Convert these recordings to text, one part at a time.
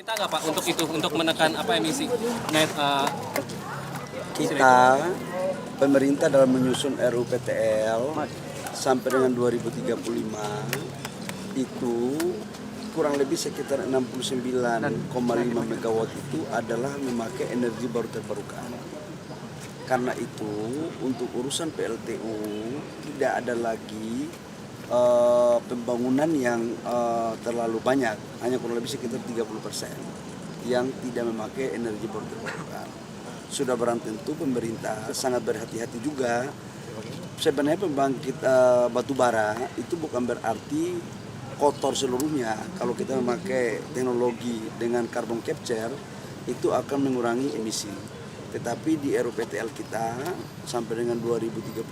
pemerintah nggak Pak untuk itu, untuk menekan emisi net Kita pemerintah dalam menyusun RUU PTL sampai dengan 2035 itu kurang lebih sekitar 69,5 megawatt itu adalah memakai energi baru terbarukan. Karena itu untuk urusan PLTU tidak ada lagi pembangunan yang terlalu banyak, hanya kurang lebih sekitar 30% yang tidak memakai energi baru terbarukan. Sudah barang tentu pemerintah sangat berhati-hati juga. Sebenarnya pembangkit batu bara itu bukan berarti kotor seluruhnya. Kalau kita memakai teknologi dengan carbon capture itu akan mengurangi emisi. Tetapi di RUU PTL kita sampai dengan 2035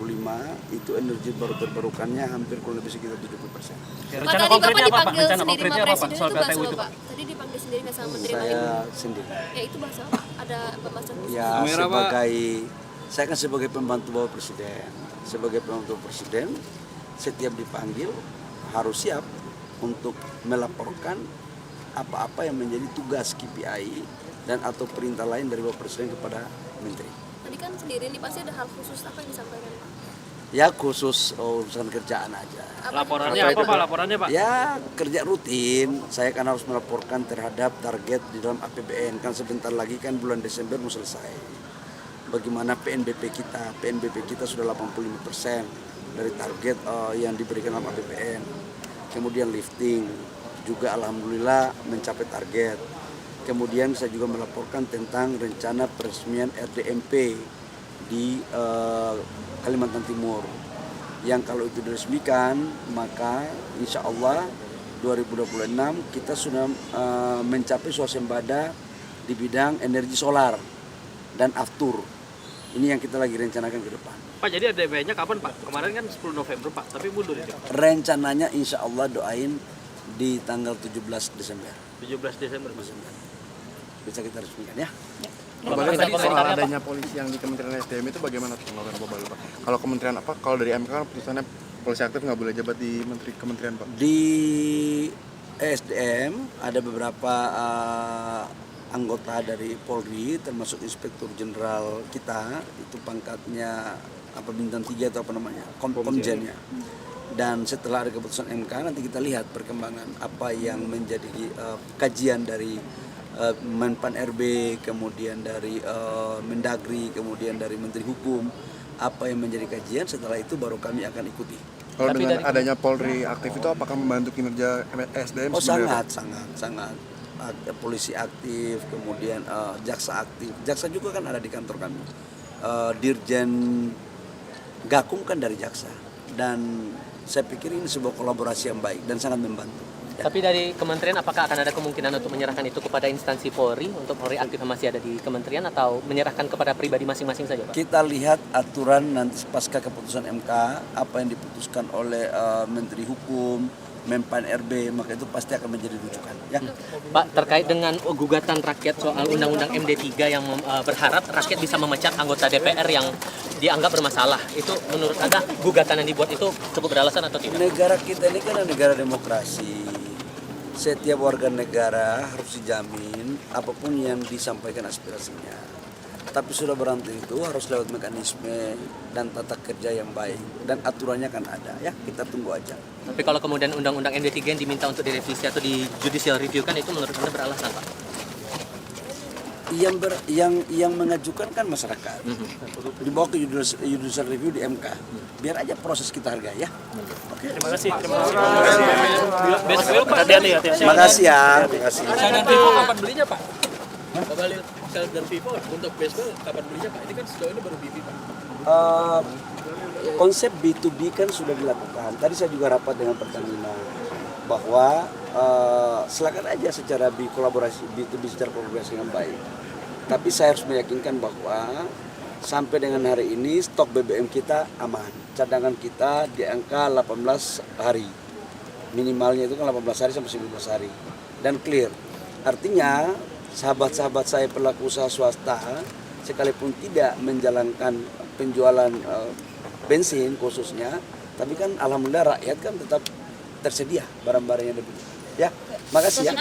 itu energi baru terbarukannya hampir kurang lebih sekitar 70%. Rencana konkretnya apa Pak? Rencana konkretnya apa Pak soal Presiden PLTU itu Pak? Tadi dipanggil sendiri nggak sama Menteri Saya Maritim? sendiri. Ya itu bahasa apa? Ada pembahasan khusus? Ya saya kan sebagai pembantu Bapak Presiden. Sebagai pembantu Presiden setiap dipanggil harus siap untuk melaporkan apa-apa yang menjadi tugas KPI dan atau perintah lain dari Bapak Presiden kepada Menteri. Tadi kan sendiri nih pasti ada hal khusus apa yang disampaikan Pak? Ya khusus urusan kerjaan aja. Laporannya apa Pak? Laporannya Pak? Ya kerja rutin, saya kan harus melaporkan terhadap target di dalam APBN. Kan sebentar lagi kan bulan Desember mau selesai. Bagaimana PNBP kita sudah 85% dari target yang diberikan dalam APBN. Kemudian lifting juga alhamdulillah mencapai target. Kemudian saya juga melaporkan tentang rencana peresmian RDMP di Kalimantan Timur. Yang kalau itu diresmikan maka insya Allah 2026 kita sudah mencapai swasembada di bidang energi solar dan aftur. Ini yang kita lagi rencanakan ke depan. Pak, jadi RDMP-nya kapan Pak? Kemarin kan 10 November Pak, tapi mundur itu. Rencananya insya Allah doain di tanggal 17 Desember. 17 Desember Pak. Bisa kita resmikan ya. Bapak tadi soal adanya polisi yang di Kementerian SDM itu bagaimana tanggapan Bapak? Kalau kementerian apa? Kalau dari MK kan putusannya polisi aktif nggak boleh jabat di kementerian Pak. Di SDM ada beberapa anggota dari Polri termasuk Inspektur Jenderal kita itu pangkatnya bintang 3 atau apa namanya komjennya. Dan setelah ada keputusan MK nanti kita lihat perkembangan apa yang menjadi kajian dari Menpan RB, kemudian dari Mendagri, kemudian dari Menteri Hukum, apa yang menjadi kajian, setelah itu baru kami akan ikuti. Kalau dengan adanya Polri aktif itu apakah membantu kinerja SDM? Oh sangat. Polisi aktif, kemudian jaksa aktif. Jaksa juga kan ada di kantor kami. Dirjen Gakum kan dari jaksa. Dan saya pikir ini sebuah kolaborasi yang baik dan sangat membantu. Ya. Tapi dari kementerian apakah akan ada kemungkinan untuk menyerahkan itu kepada instansi Polri untuk Polri aktif masih ada di kementerian atau menyerahkan kepada pribadi masing-masing saja Pak? Kita lihat aturan nanti pasca keputusan MK apa yang diputuskan oleh Menteri Hukum, Menpan RB, maka itu pasti akan menjadi rujukan ya. Pak, terkait dengan gugatan rakyat soal Undang-Undang MD3 yang berharap rakyat bisa memecat anggota DPR yang dianggap bermasalah, itu menurut Anda gugatan yang dibuat itu cukup beralasan atau tidak? Negara kita ini kan negara demokrasi. Setiap warga negara harus dijamin apapun yang disampaikan aspirasinya. Tapi sudah barang tentu harus lewat mekanisme dan tata kerja yang baik. Dan aturannya kan ada ya, kita tunggu aja. Tapi kalau kemudian Undang-Undang MD3 yang diminta untuk direvisi atau di judicial review kan itu menurut Anda beralasan Pak? Yang mengajukan kan masyarakat. Dibawa ke judicial review di MK. Biar aja proses kita hargai ya. Oke. Terima kasih. Besok Pak. Terima kasih ya. Terima kasih. Dan Vivo kapan belinya Pak? Kembali dan Vivo untuk baseball kapan belinya Pak? Ini kan sejauh ini baru BB Pak. Konsep B2B kan sudah dilakukan. Tadi saya juga rapat dengan Pertamina bahwa silakan aja secara kolaborasi B2B secara kolaborasi yang baik. Tapi saya harus meyakinkan bahwa sampai dengan hari ini stok BBM kita aman. Cadangan kita di angka 18 hari. Minimalnya itu kan 18 hari sampai 19 hari. Dan clear. Artinya sahabat-sahabat saya pelaku usaha swasta sekalipun tidak menjalankan penjualan bensin khususnya, tapi kan alhamdulillah rakyat kan tetap tersedia barang-barang yang dibeli. Ya, makasih ya.